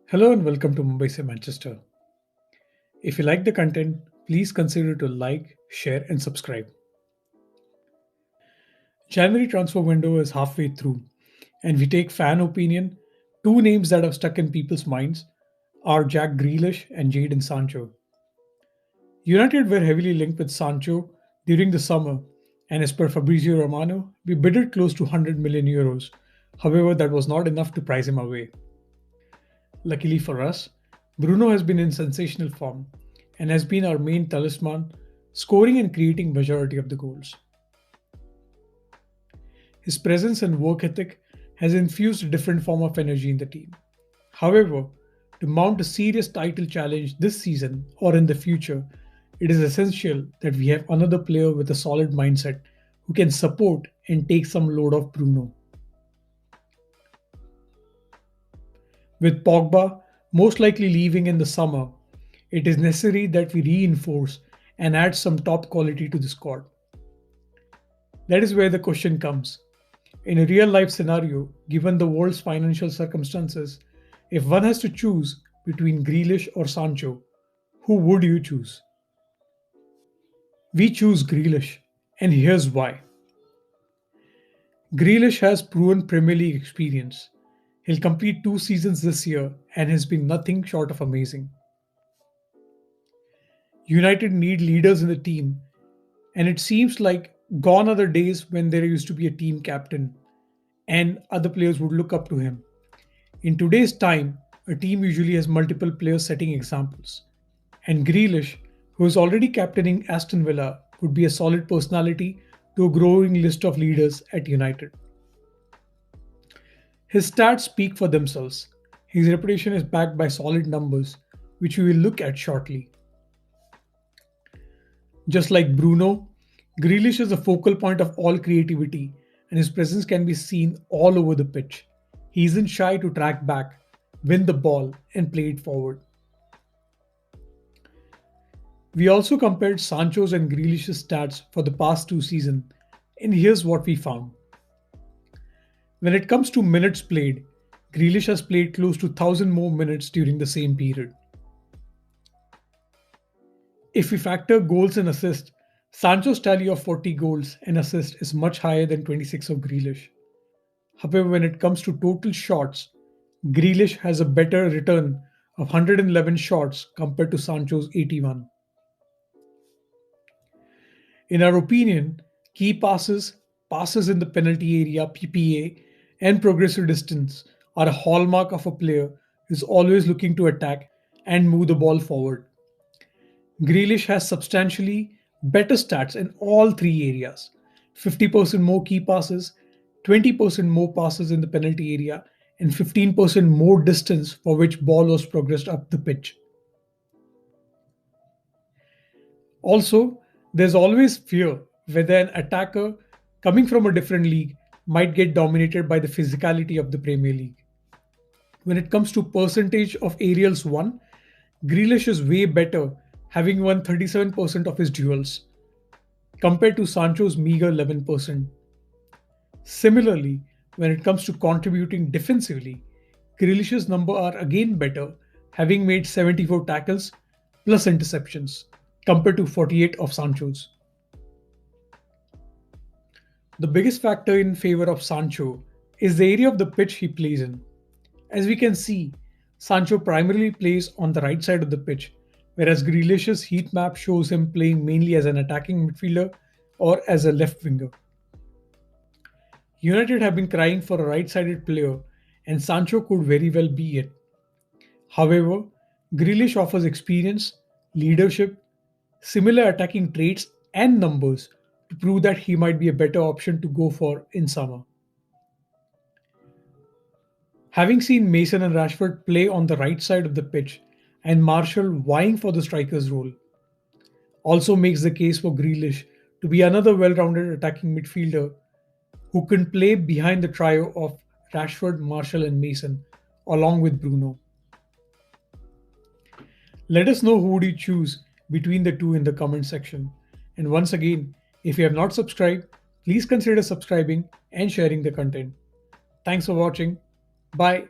Hello and welcome to Mumbai Se Manchester. If you like the content, please consider to like, share, and subscribe. January transfer window is halfway through, and we take fan opinion. Two names that have stuck in people's minds are Jack Grealish and Jadon Sancho. United were heavily linked with Sancho during the summer, and as per Fabrizio Romano, we bidded close to 100 million euros. However, that was not enough to price him away. Luckily for us, Bruno has been in sensational form and has been our main talisman, scoring and creating majority of the goals. His presence and work ethic has infused a different form of energy in the team. However, to mount a serious title challenge this season or in the future, it is essential that we have another player with a solid mindset who can support and take some load off Bruno. With Pogba most likely leaving in the summer, it is necessary that we reinforce and add some top quality to the squad. That is where the question comes. In a real life scenario, given the world's financial circumstances, if one has to choose between Grealish or Sancho, who would you choose? We choose Grealish, and here's why. Grealish has proven Premier League experience. He'll complete 2 seasons this year and has been nothing short of amazing. United need leaders in the team, and it seems like gone are the days when there used to be a team captain and other players would look up to him. In today's time, a team usually has multiple players setting examples. And Grealish, who is already captaining Aston Villa, would be a solid personality to a growing list of leaders at United. His stats speak for themselves. His reputation is backed by solid numbers, which we will look at shortly. Just like Bruno, Grealish is the focal point of all creativity, and his presence can be seen all over the pitch. He isn't shy to track back, win the ball, and play it forward. We also compared Sancho's and Grealish's stats for the past 2 seasons, and here's what we found. When it comes to minutes played, Grealish has played close to 1,000 more minutes during the same period. If we factor goals and assists, Sancho's tally of 40 goals and assists is much higher than 26 of Grealish. However, when it comes to total shots, Grealish has a better return of 111 shots compared to Sancho's 81. In our opinion, key passes, passes in the penalty area (PPA), and progressive distance are a hallmark of a player who is always looking to attack and move the ball forward. Grealish has substantially better stats in all three areas: 50% more key passes, 20% more passes in the penalty area, and 15% more distance for which ball was progressed up the pitch. Also, there's always fear whether an attacker coming from a different league might get dominated by the physicality of the Premier League. When it comes to percentage of aerials won, Grealish is way better, having won 37% of his duels, compared to Sancho's meager 11%. Similarly, when it comes to contributing defensively, Grealish's number are again better, having made 74 tackles plus interceptions, compared to 48 of Sancho's. The biggest factor in favor of Sancho is the area of the pitch he plays in. As we can see, Sancho primarily plays on the right side of the pitch, whereas Grealish's heat map shows him playing mainly as an attacking midfielder or as a left winger. United have been crying for a right sided player, and Sancho could very well be it. However, Grealish offers experience, leadership, similar attacking traits, and numbers to prove that he might be a better option to go for in summer. Having seen Mason and Rashford play on the right side of the pitch and Martial vying for the striker's role, also makes the case for Grealish to be another well rounded attacking midfielder who can play behind the trio of Rashford, Martial, and Mason, along with Bruno. Let us know who would you choose between the two in the comment section. And once again, if you have not subscribed, please consider subscribing and sharing the content. Thanks for watching. Bye.